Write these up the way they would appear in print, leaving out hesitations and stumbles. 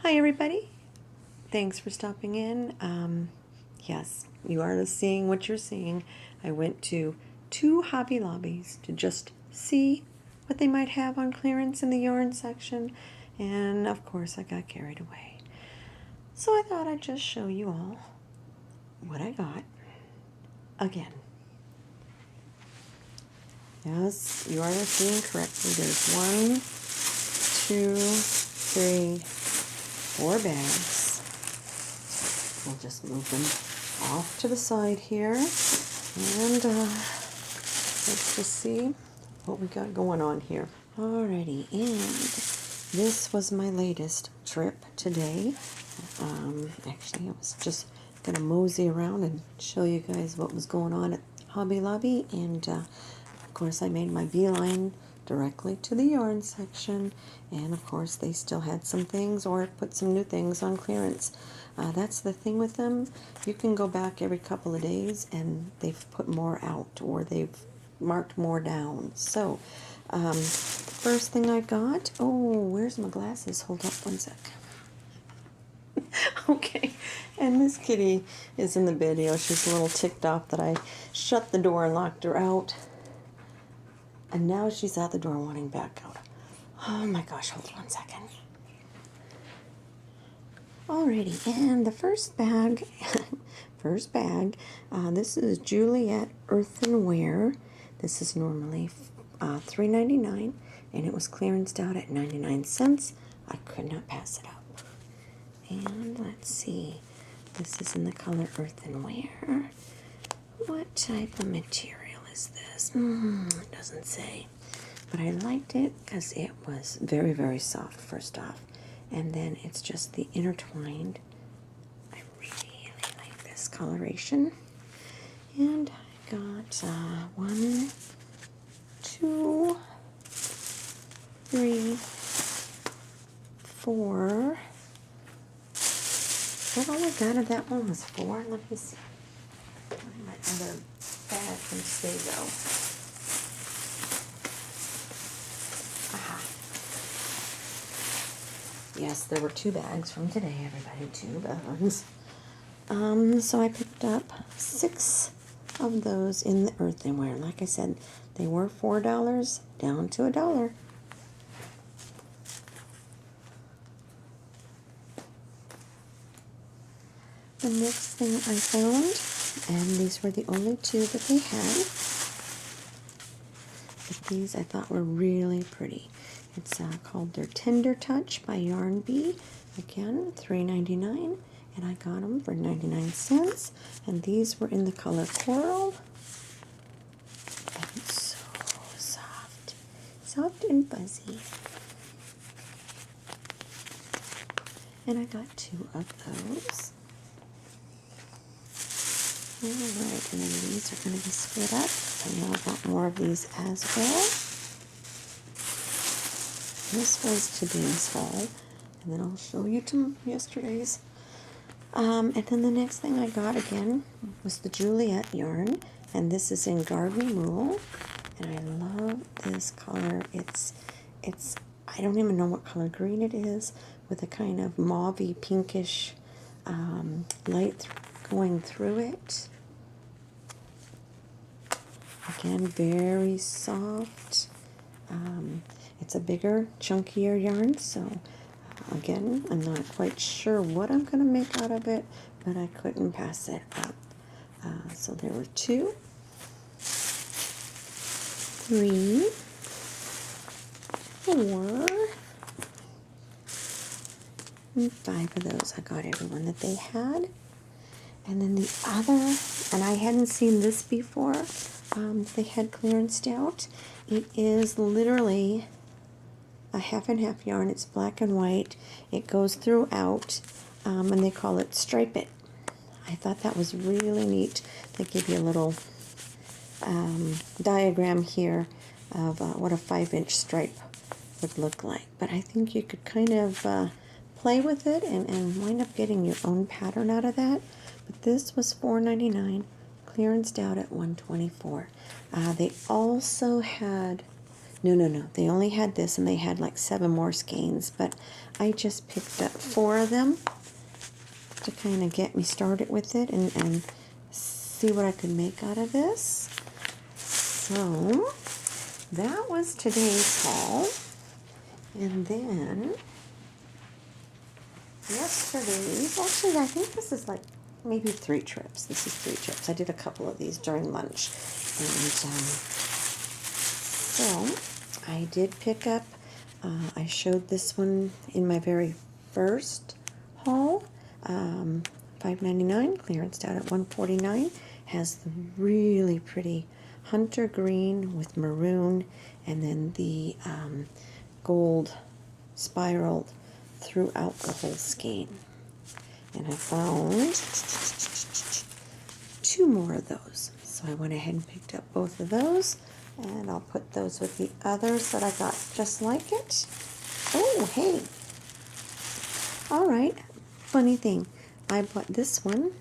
Hi everybody, thanks for stopping in. Yes, you are seeing what you're seeing. I went to two Hobby Lobbies to just see what they might have on clearance in the yarn section, and of course I got carried away. So I thought I'd just show you all what I got again. Yes, you are seeing correctly. There's 1, 2, 3, 4 bags. We'll just move them off to the side here, and let's just see what we got going on here. Alrighty, and this was my latest trip today. Actually, I was just gonna mosey around and show you guys what was going on at Hobby Lobby, and of course I made my beeline directly to the yarn section, and of course they still had some things or put some new things on clearance. That's the thing with them. You can go back every couple of days and they've put more out or they've marked more down. So first thing I got, oh, where's my glasses? Hold up one sec. Okay, and this kitty is in the video. She's a little ticked off that I shut the door and locked her out. And now she's at the door wanting back out. Oh my gosh, hold on 1 second. Alrighty, and the first bag, this is Juliet Earthenware. This is normally $3.99, and it was clearanced out at 99 cents. I could not pass it up. And let's see, this is in the color Earthenware. What type of material is this? It doesn't say. But I liked it because it was very, very soft, first off. And then it's just the intertwined. I really like this coloration. And I got 1, 2, 3, 4. Is that all I got of that one was 4? Let me see. My other bag from Stago. Yes, there were 2 bags from today, everybody, 2 bags. So I picked up 6 of those in the earthenware. Like I said, they were $4 down to $1. The next thing I found, and these were the only 2 that they had, but these I thought were really pretty. It's called their Tender Touch by Yarn Bee. Again, $3.99, and I got them for 99 cents. And these were in the color Coral. And so soft and fuzzy. And I got 2 of those. Alright, and then these are going to be split up. I know I got more of these as well. This was today's haul, and then I'll show you yesterday's. And then the next thing I got again was the Juliet yarn, and this is in Garden Rule, and I love this color. It's I don't even know what color green it is, with a kind of mauvey pinkish light going through it. Again, very soft. It's a bigger, chunkier yarn, so again, I'm not quite sure what I'm going to make out of it, but I couldn't pass it up. So there were 2, 3, 4, and 5 of those. I got every one that they had. And then the other, and I hadn't seen this before, they had clearanced out. It is literally a half and half yarn. It's black and white. It goes throughout, and they call it Stripe It. I thought that was really neat. They give you a little diagram here of what a 5-inch stripe would look like. But I think you could kind of play with it and wind up getting your own pattern out of that. But this was $4.99, clearanced out at $124. They also had No. They only had this, and they had like 7 more skeins, but I just picked up 4 of them to kind of get me started with it and see what I could make out of this. So that was today's haul. And then yesterday's, actually I think this is like maybe 3 trips. This is 3 trips. I did a couple of these during lunch. And so I did pick up, I showed this one in my very first haul. $5.99, clearance out at $1.49. Has the really pretty hunter green with maroon, and then the gold spiraled throughout the whole skein. And I found 2 more of those. So I went ahead and picked up both of those, and I'll put those with the others that I got just like it. Oh, hey. All right. Funny thing. I bought this one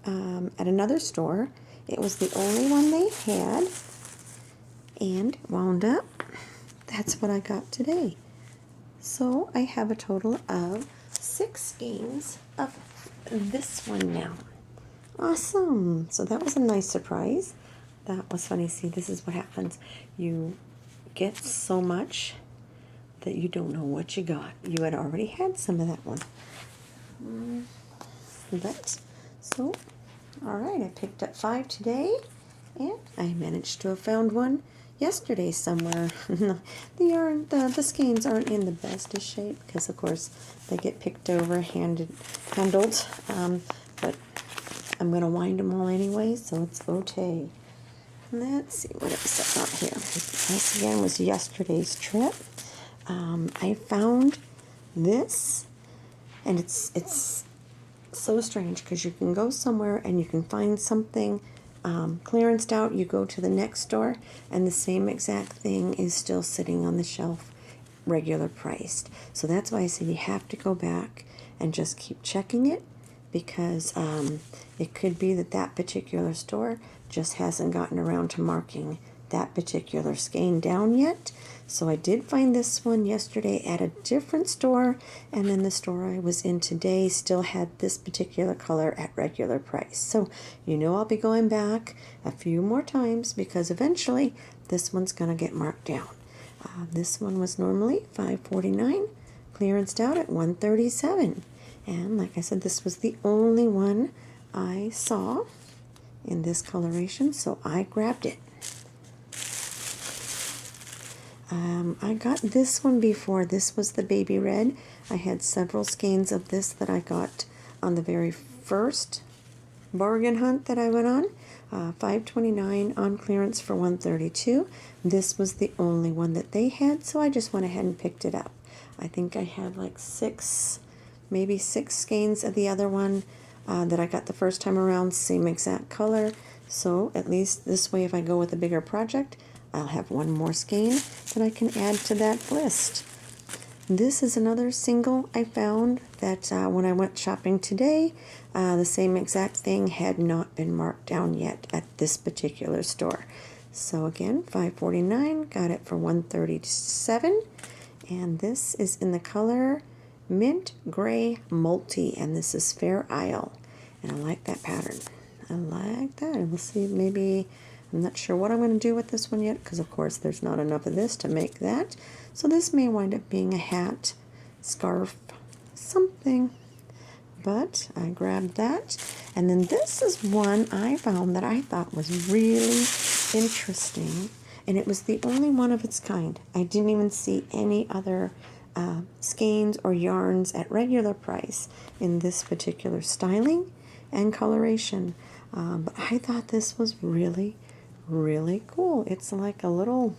at another store. It was the only one they had, and wound up, that's what I got today. So I have a total of 6 skeins of this one now. Awesome. So that was a nice surprise. That was funny. See, this is what happens. You get so much that you don't know what you got. You had already had some of that one. But, so, alright, I picked up 5 today, and I managed to have found one yesterday somewhere. The skeins aren't in the best of shape, because of course they get picked over, handled, but I'm going to wind them all anyway, so it's okay. Let's see what else I got here. This again was yesterday's trip. I found this, and it's so strange because you can go somewhere and you can find something clearanced out. You go to the next store and the same exact thing is still sitting on the shelf, regular priced. So that's why I said you have to go back and just keep checking it, because it could be that that particular store just hasn't gotten around to marking that particular skein down yet. So I did find this one yesterday at a different store, and then the store I was in today still had this particular color at regular price. So you know I'll be going back a few more times, because eventually this one's going to get marked down. This one was normally $5.49, clearanced out at $1.37. And like I said, this was the only one I saw in this coloration, so I grabbed it. I got this one before. This was the baby red. I had several skeins of this that I got on the very first bargain hunt that I went on. $5.29 on clearance for $1.32. This was the only one that they had, so I just went ahead and picked it up. I think I had like 6, maybe 6 skeins of the other one that I got the first time around, same exact color. So at least this way, if I go with a bigger project, I'll have 1 more skein that I can add to that list. This is another single I found that when I went shopping today, the same exact thing had not been marked down yet at this particular store. So again, $5.49, got it for $1.37, and this is in the color Mint Gray Multi, and this is Fair Isle, and I like that pattern. I like that. We'll see, maybe, I'm not sure what I'm going to do with this one yet, because of course there's not enough of this to make that. So this may wind up being a hat, scarf, something. But I grabbed that. And then this is one I found that I thought was really interesting. And it was the only one of its kind. I didn't even see any other skeins or yarns at regular price in this particular styling and coloration. But I thought this was really, really cool. It's like a little,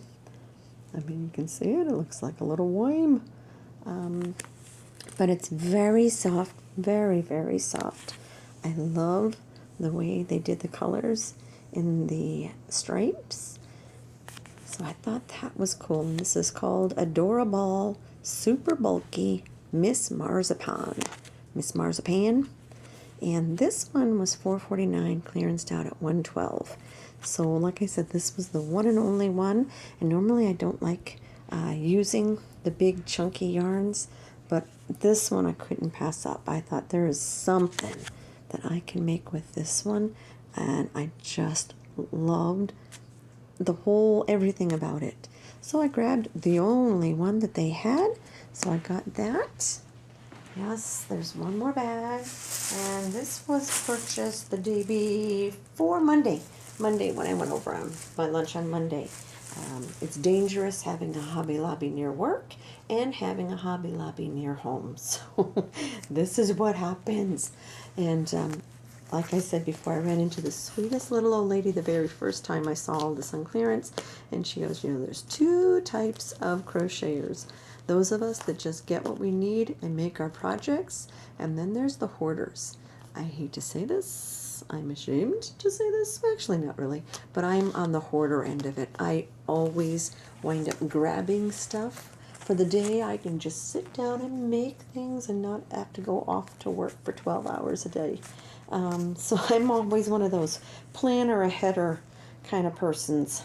I mean, you can see it. It looks like a little worm. But it's very soft, very, very soft. I love the way they did the colors in the stripes. So I thought that was cool. And this is called Adorable Super Bulky Miss Marzipan. Miss Marzipan. And this one was $4.49, clearanced out at $1.12. So like I said, this was the one and only one. And normally I don't like using the big chunky yarns, but this one I couldn't pass up. I thought there is something that I can make with this one, and I just loved the whole everything about it. So I grabbed the only one that they had, so I got that. Yes, there's one more bag, and this was purchased the day before Monday when I went over on my lunch on Monday. It's dangerous having a Hobby Lobby near work and having a Hobby Lobby near home. So this is what happens. And like I said before, I ran into the sweetest little old lady the very first time I saw all this on clearance. And she goes, you know, there's two types of crocheters. Those of us that just get what we need and make our projects. And then there's the hoarders. I hate to say this. I'm ashamed to say this. Actually, not really. But I'm on the hoarder end of it. I always wind up grabbing stuff. For the day, I can just sit down and make things and not have to go off to work for 12 hours a day. So I'm always one of those planner aheader kind of persons.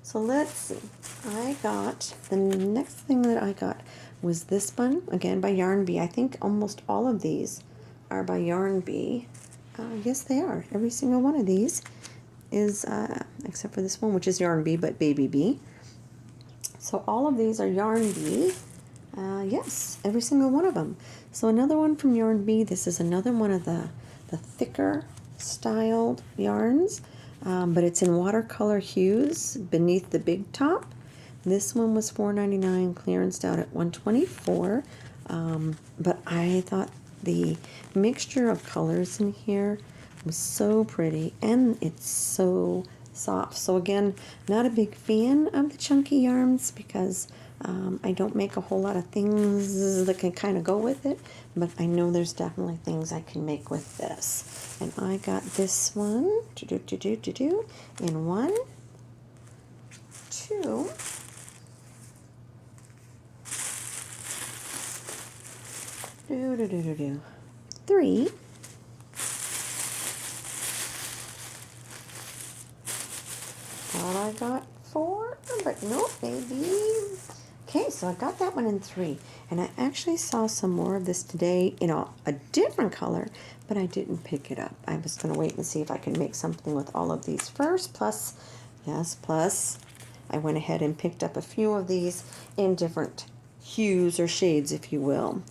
So let's see. I got, the next thing that I got was this one, again by Yarn Bee. I think almost all of these are by Yarn Bee. Yes, they are. Every single one of these is, except for this one, which is Yarn Bee, but Baby Bee. So all of these are Yarn Bee. Yes, every single one of them. So another one from Yarn Bee. This is another one of the thicker styled yarns, but it's in watercolor hues beneath the big top. This one was $4.99, clearanced out at $124. But I thought the mixture of colors in here was so pretty, and it's so soft. So again, not a big fan of the chunky yarns because I don't make a whole lot of things that can kind of go with it, but I know there's definitely things I can make with this. And I got this one in 1, 2, 3. Thought I got 4, but nope, maybe. Okay, so I got that one in 3, and I actually saw some more of this today in a different color, but I didn't pick it up. I was going to wait and see if I could make something with all of these first, plus I went ahead and picked up a few of these in different hues or shades, if you will.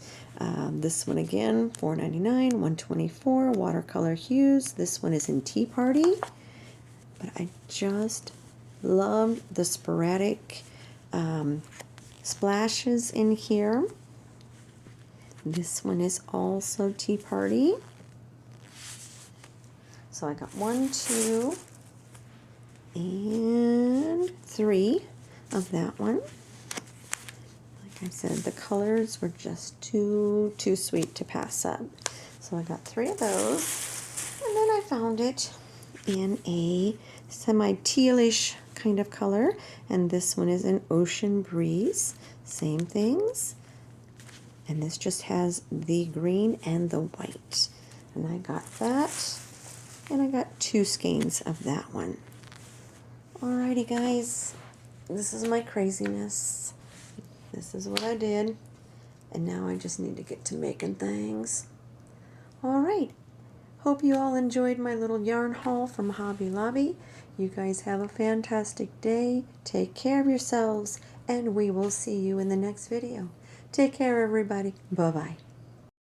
This one again, $4.99, $124, watercolor hues. This one is in Tea Party, but I just love the sporadic splashes in here. This one is also Tea Party. So I got 1, 2, and 3 of that one. Like I said, the colors were just too sweet to pass up. So I got 3 of those, and then I found it in a semi-tealish kind of color, and this one is an Ocean Breeze. Same things, and this just has the green and the white, and I got that, and I got 2 skeins of that one. Alrighty guys, this is my craziness. This is what I did, and now I just need to get to making things. Alright, hope you all enjoyed my little yarn haul from Hobby Lobby. You guys have a fantastic day. Take care of yourselves, and we will see you in the next video. Take care, everybody. Bye-bye.